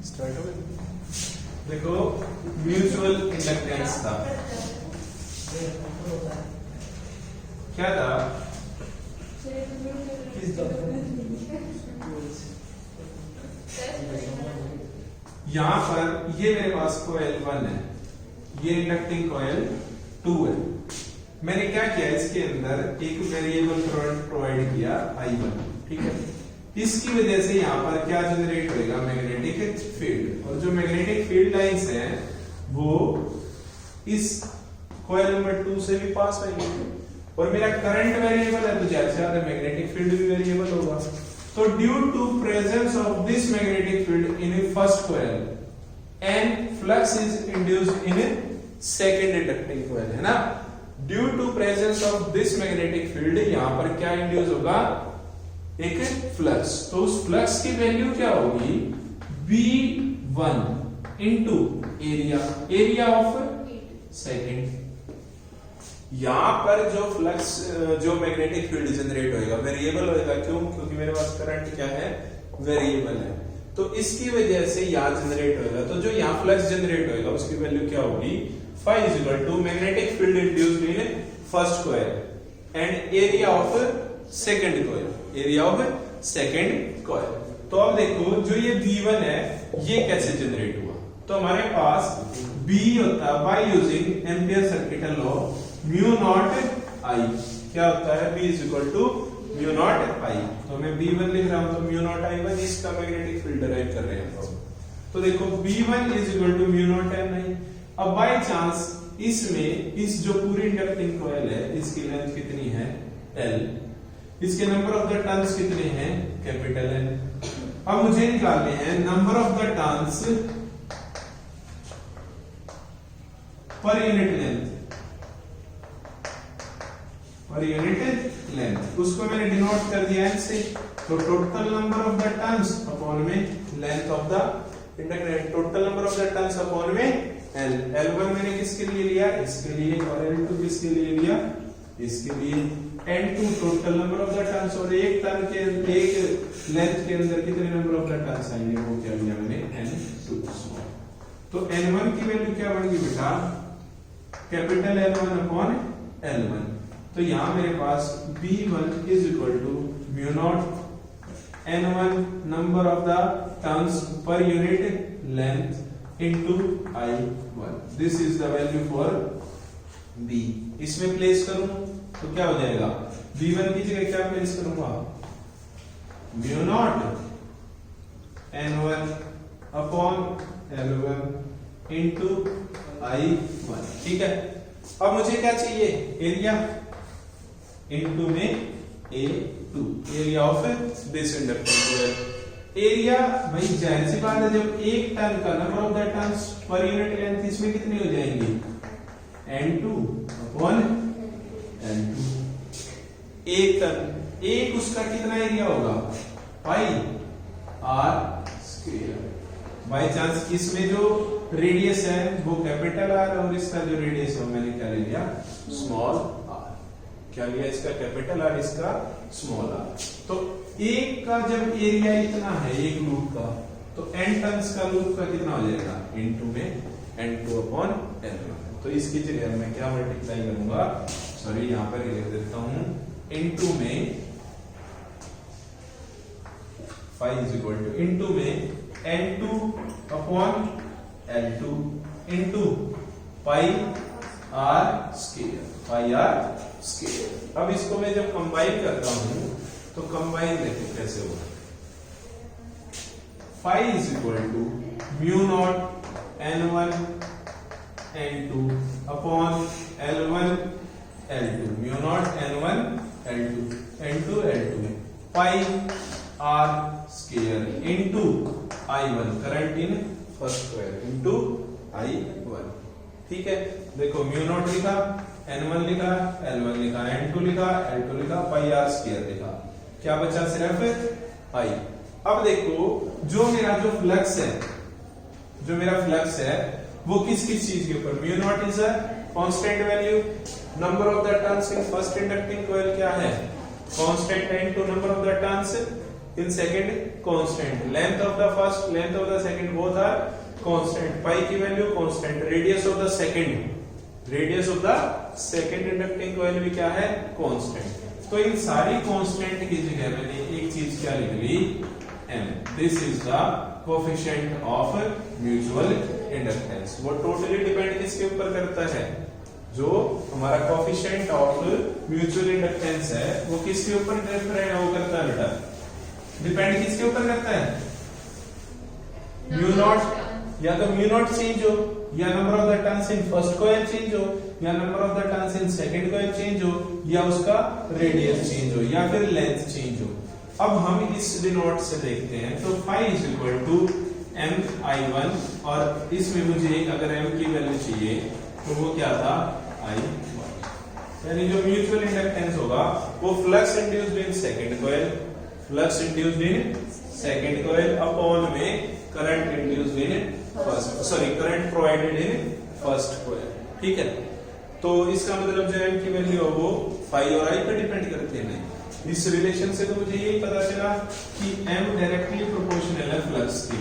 Start हो गया। देखो म्यूचुअल इंडक्टेंस था, क्या था? यहां पर ये मेरे पास कॉइल 1 है, ये इंडक्टिंग कॉइल 2 है। मैंने क्या किया, इसके अंदर एक वेरिएबल करंट प्रोवाइड किया I1, ठीक है। इसकी वजह से यहाँ पर क्या जनरेट होएगा, मैग्नेटिक फील्ड। और जो मैग्नेटिक फील्ड लाइंस हैं वो इस कॉइल नंबर 2 से भी पास होंगे, और मेरा करंट वेरिएबल है तो ज्यादा से ज्यादा मैग्नेटिक फील्ड भी वेरिएबल होगा। तो due to presence of this magnetic field in first coil and flux is induced in second inducting coil, है ना। Due to presence of this magnetic field यहां पर क्या इंड्यूस होगा, एक फ्लक्स। तो उस फ्लक्स की वैल्यू क्या होगी, V1 into area of second. यहां पर जो फ्लक्स, जो मैग्नेटिक फील्ड जनरेट होएगा वेरिएबल होएगा, क्यों? क्योंकि मेरे पास करंट क्या है, वेरिएबल है। तो इसकी वजह से यहां जनरेट होएगा, तो जो यहां फ्लक्स जनरेट होएगा उसकी वैल्यू क्या होगी, phi is equal to magnetic field induced in first coil and area of second coil, area of second coil. तो अब देखो जो ये V1 है ये कैसे जनरेट हुआ। तो हमारे पास B होता है by using ampere circuit law mu naught I, क्या होता है, B is equal to mu naught I। तो मैं B1 लिख रहा हूं तो म्यू नॉट I1 इसका मैग्नेटिक फील्ड डिराइव कर रहे हैं। तो देखो B1 is equal to mu naught N। अब बाय चांस इसमें इस जो पूरी इंडक्टिंग कॉइल है इसकी लेंथ कितनी है, L, इसके नंबर ऑफ द टर्न्स कितने हैं, कैपिटल N। अब मुझे निकालने हैं number of the turns per unit length, per unit length. उसको मैंने डिनोट कर दिया N से। तो total number of the turns upon में length of the inductance, total number of the turns upon में L। L1 मैंने किसके लिए लिया, इसके लिए, और L2 किसके लिए लिया, इसके लिए। N2 total number of the turns, और एक टर्न के, एक लेंथ के अंदर कितने नंबर ऑफ द टर्न्स आएंगे, वो क्या लिया मैंने, N2। तो N1 की वैल्यू क्या बनेगी बेटा, कैपिटल N1 अपॉन L1। तो यहां मेरे पास B1 is equal to mu naught N1 number of the turns per unit length into I1। This is the value for B। इसमें प्लेस करूं तो क्या हो जाएगा, B1 की जगह क्या प्लेस करूंगा, mu naught N1 upon L1 into I1, ठीक है। अब मुझे क्या चाहिए, एरिया, इंटू में A2, area of this inducting coil. Area भाई जाहिर सी बात है, जब एक टर्न का number of the turns per unit length इसमें कितनी हो जाएंगी, N2 अपॉन L2। एक टर्न, एक उसका कितना एरिया होगा, पाई R स्क्वायर। बाय चांस इसमें जो रेडियस है वो कैपिटल R, और इसका जो रेडियस है मैंने क्या ले लिया, स्मॉल r। क्या लिया, इसका कैपिटल R, इसका स्मॉल r। तो एक का जब एरिया इतना है एक लूप का, तो n टर्न्स का लूप का कितना हो जाएगा, N2 में N2 अपॉन L1। तो इसकी जगह मैं क्या मल्टीप्लाई करूंगा, सॉरी यहां पर लिख देता हूं, N2 में phi is equal to N2 में N2 upon L2 into pi R square, pi R square. अब इसको मैं जब कंबाइन करता हूं तो कंबाइन देखो कैसे होगा, phi is equal to mu naught N1 N2 upon L1 L2, mu naught N1 N2 L2 pi R square into I1, current in first coil into I1, ठीक है। देखो म्यू नॉट लिखा, N1 लिखा, L1 लिखा, N2 लिखा, L2 लिखा, पाई R square लिखा, क्या बचा सिर्फ I। अब देखो जो मेरा जो फ्लक्स है, जो मेरा फ्लक्स है वो किस किस चीज के ऊपर, mu naught is a constant value, number of the turns in first inducting coil क्या है, कांस्टेंट है, into number of the turns in second constant, length of the first, length of the second both are constant, pi की value constant, radius of the second, radius of the second inducting coil भी क्या है, constant. तो इन सारी constant की जगह मैंने एक चीज क्या लिख ली, m, this is the coefficient of mutual inductance. वो टोटली डिपेंड किसके ऊपर करता है, जो हमारा कोएफिशिएंट ऑफ म्यूचुअल इंडक्टेंस है वो किसके ऊपर वो करता है बेटा, डिपेंड किसके ऊपर करता है, म्यू नॉट, या तो म्यू नॉट चेंज हो, या number of the turns in first coil change हो, या number of the turns in second coil change हो, या उसका रेडियस चेंज हो, या फिर लेंथ चेंज हो। अब हम इस डिनोट से देखते हैं, तो phi is equal to mi1, और इसमें मुझे अगर m की वैल्यू चाहिए तो वो क्या था, i1, यानी जो म्यूचुअल इंडक्टेंस होगा वो flux induced in second coil, flux induced in second coil upon में current induced in first, sorry current provided in first coil, ठीक है। तो इसका मतलब जो m की वैल्यू है वो phi और i पर डिपेंड करती है। नहीं, इस रिलेशन से तो मुझे यही पता चला कि m डायरेक्टली प्रोपोर्शनल है फ्लक्स के,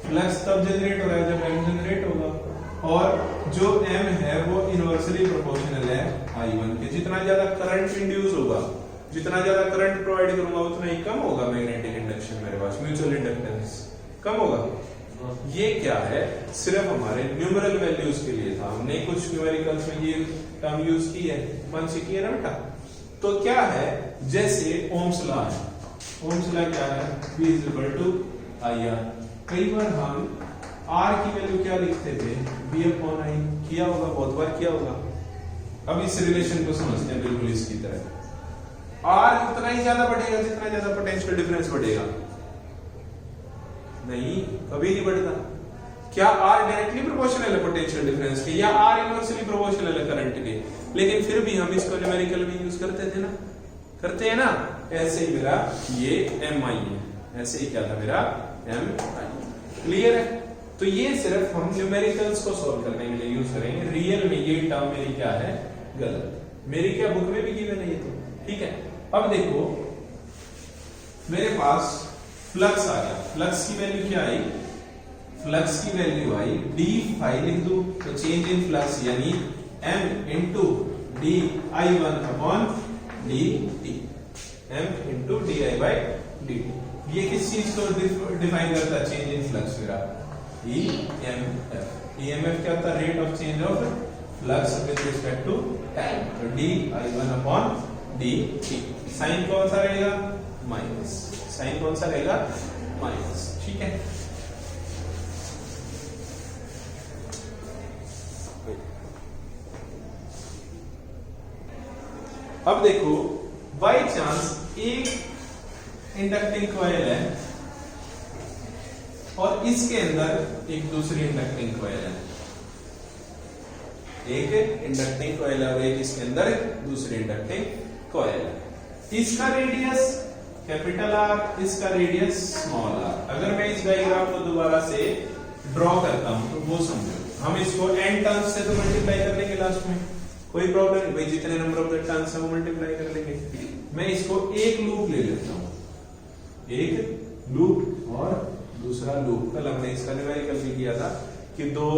फ्लक्स तब जनरेट हो रहा है जब m जनरेट होगा, और जो m है वो इनवर्सली प्रोपोर्शनल है i1 के। जितना ज्यादा करंट इंड्यूस होगा, जितना ज्यादा करंट प्रोवाइड करूंगा उतना ही कम होगा मैग्नेटिक इंडक्शन, मेरे पास म्यूचुअल इंडक्टेंस कम होगा। ये क्या है, सिर्फ हमारे न्यूमेरल वैल्यूज के लिए था, हमने कुछ न्यूमेरिकल्स में ये टर्म यूज की है, मन से किया ना बेटा। तो क्या है, जैसे ओम्स लॉ है, ओम्स लॉ क्या है, V is equal to IR। कई बार हम R की वैल्यू क्या लिखते थे, V अपॉन I, किया होगा, बहुत बार किया होगा। अब इस रिलेशन को समझते हैं बिल्कुल इसकी तरह, R उतना ही ज्यादा बढ़ेगा जितना ज्यादा पोटेंशियल डिफरेंस बढ़ेगा, नहीं कभी नहीं बढ़ता। क्या R डायरेक्टली प्रोपोर्शनल है पोटेंशियल डिफरेंस के, या R इनवर्सली प्रोपोर्शनल है करंट के, लेकिन फिर भी हम इसको न्यूमेरिकल में यूज करते थे ना, करते हैं ना। ऐसे ही मेरा ये mi है, ऐसे ही क्या था मेरा mi, क्लियर है। तो ये सिर्फ हम न्यूमेरिकल्स को सॉल्व करने के लिए यूज करेंगे, रियल में ये टर्म मेरी क्या है, गलत, मेरी क्या बुक में भी गिवन है ये तो, ठीक है। अब देखो मेरे पास फ्लक्स आ गया, फ्लक्स की वैल्यू क्या आई, फ्लक्स की वैल्यू आई d phi, लिख दो तो चेंज इन फ्लक्स यानी m into d i1 upon dt, m into d i by dt। ये किस चीज को डिफाइन करता है, चेंज इन फ्लक्स मेरा EMF। EMF क्या होता है, rate of change of flux with respect to time, तो d i1 upon dt। Sign कौन सा रहेगा, माइनस, साइन कौन सा रहेगा, माइनस, ठीक है। अब देखो बाय चांस एक इंडक्टिंग कॉइल है और इसके अंदर एक दूसरी इंडक्टिंग कॉइल है, एक इंडक्टिंग कॉइल है और एक इसके अंदर दूसरी इंडक्टिंग कॉइल है। इसका रेडियस कैपिटल R, इसका रेडियस स्मॉल r। अगर मैं इस डायग्राम को दोबारा से ड्रॉ करता हूं तो वो समझो, हम इसको n टर्म्स से तो मल्टीप्लाई कर लेंगे लास्ट में, कोई प्रॉब्लम नहीं भाई, जितने नंबर ऑफ द टर्म्स है वो मल्टीप्लाई कर लेंगे। मैं इसको एक लूप ले लेता हूं, एक लूप और दूसरा लूप। कल हमने इसका न्यूमेरिकल भी किया था कि दो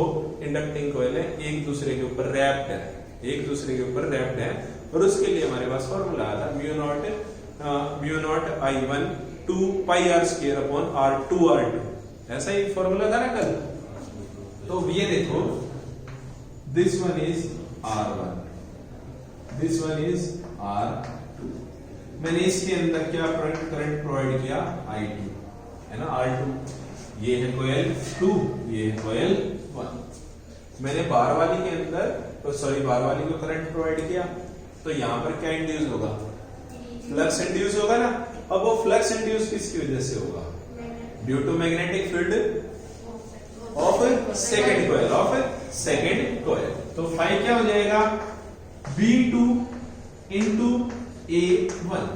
इंडक्टिंग कॉइल है, एक दूसरे के ऊपर रैप्ड है, एक दूसरे के ऊपर रैप्ड है, और उसके लिए हमारे पास फॉर्मूला आया था म्यू नॉट I1 2 पाई r स्क्वायर अपॉन R2R2, ऐसा ही फॉर्मूला था ना कल। तो ये देखो this one is R1, this one is R2, मैंने इसके अंदर क्या करंट प्रोवाइड किया, I2 है ना, R2, ये है कॉइल 2, ये है कॉइल 1। मैंने बार वाली के अंदर, तो सॉरी बार वाली को करंट प्रोवाइड किया, तो यहां पर क्या इंड्यूस होगा, फ्लक्स इंड्यूस होगा ना। अब वो फ्लक्स इंड्यूस किसकी वजह से होगा, due to magnetic field of second coil, of second coil. तो फाई क्या हो जाएगा, B2 इंटू A1,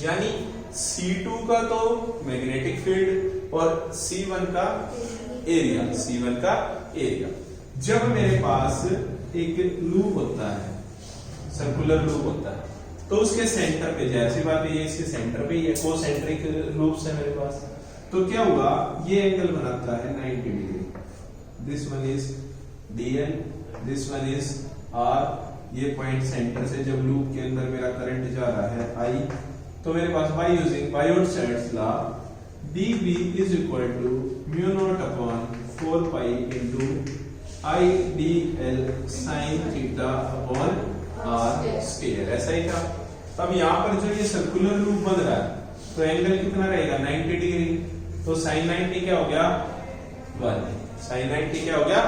यानी C2 का तो मैग्नेटिक फील्ड और C1 का एरिया, C1 का एरिया। जब मेरे पास एक लूप होता है, सर्कुलर लूप होता है, तो उसके सेंटर पे, जाहिर सी बात है ये इसके सेंटर पे ही है, कोसेंट्रिक लूप्स है मेरे पास। तो क्या हुआ, ये एंगल बनाता है 90 degree. This one is dn, this one is r। ये पॉइंट सेंटर से जब लूप के अंदर मेरा करंट जा रहा है I, तो मेरे पास by using Biot Savart's law dB is equal to mu naught upon 4 pi into I dl sin theta upon r square. ऐसा ही था। तब यहाँ पर जो ये सर्कुलर लूप बन रहा है, तो एंगल कितना रहेगा 90 डिग्री। तो sin 90 क्या हो गया 1, sin 90 क्या हो गया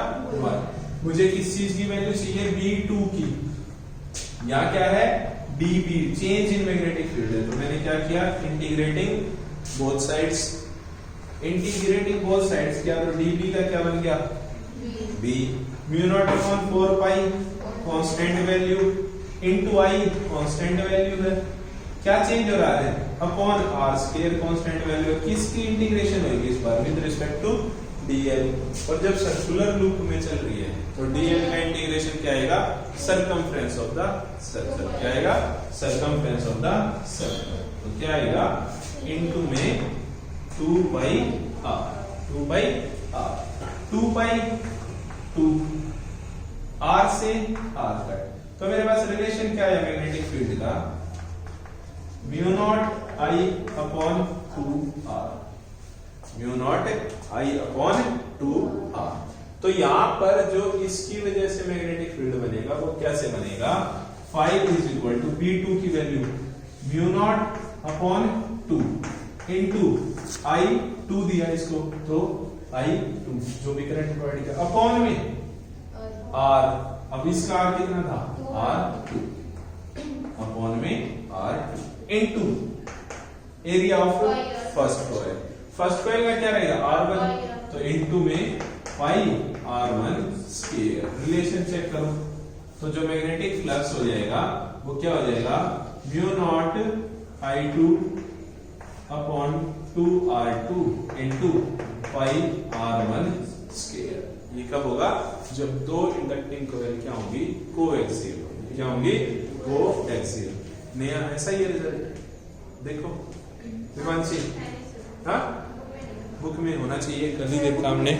1। मुझे किस चीज की वैल्यू चाहिए, B2 की, या क्या है dB, change in magnetic field है। तो मैंने क्या किया, integrating both sides, integrating both sides किया, तो dB का क्या बन गया B, mu naught upon 4 pi constant value into I, constant value है, क्या चेंज हो रहा है upon r square, constant value. किसकी इंटीग्रेशन होगी इस बार, विद रिस्पेक्ट टू dl। और जब सर्कुलर लूप में चल रही है तो dl का इंटीग्रेशन क्या आएगा, सरकमफ्रेंस ऑफ द सर्कल। क्या आएगा, सरकमफ्रेंस ऑफ द सर्कल। तो क्या आएगा, इनटू में 2 by r, 2 by r, 2 by 2 r से r कट। तो मेरे पास रिलेशन क्या है मैग्नेटिक फील्ड का, mu naught I upon 2r, mu naught I upon 2r। तो यहां पर जो इसकी वजह से मैग्नेटिक फील्ड बनेगा वो कैसे बनेगा, 5 इज इक्वल टू B2 की value mu naught upon 2 into I 2 दिया इसको, तो I2 जो भी करंट प्रोवाइड किया अपॉन में R। अब इसका R कितना था R2, अपॉन में R2 into area of first coil. First coil का क्या रहेगा R1, तो इनटू में पाई R1 स्क्वायर। रिलेशन चेक करो, तो जो मैग्नेटिक फ्लक्स हो जाएगा वो क्या हो जाएगा, mu naught I2 upon 2R2 into पाई R1 स्क्वायर। ये कब होगा, जब दो इंडक्टिंग कॉइल क्या होंगी, कोएक्सियल होंगी। क्या होंगी, कोएक्सियल। नया ऐसा ही रिजल्ट देखो विवांशी, हाँ बुक में होना चाहिए, कल ही देखा हमने।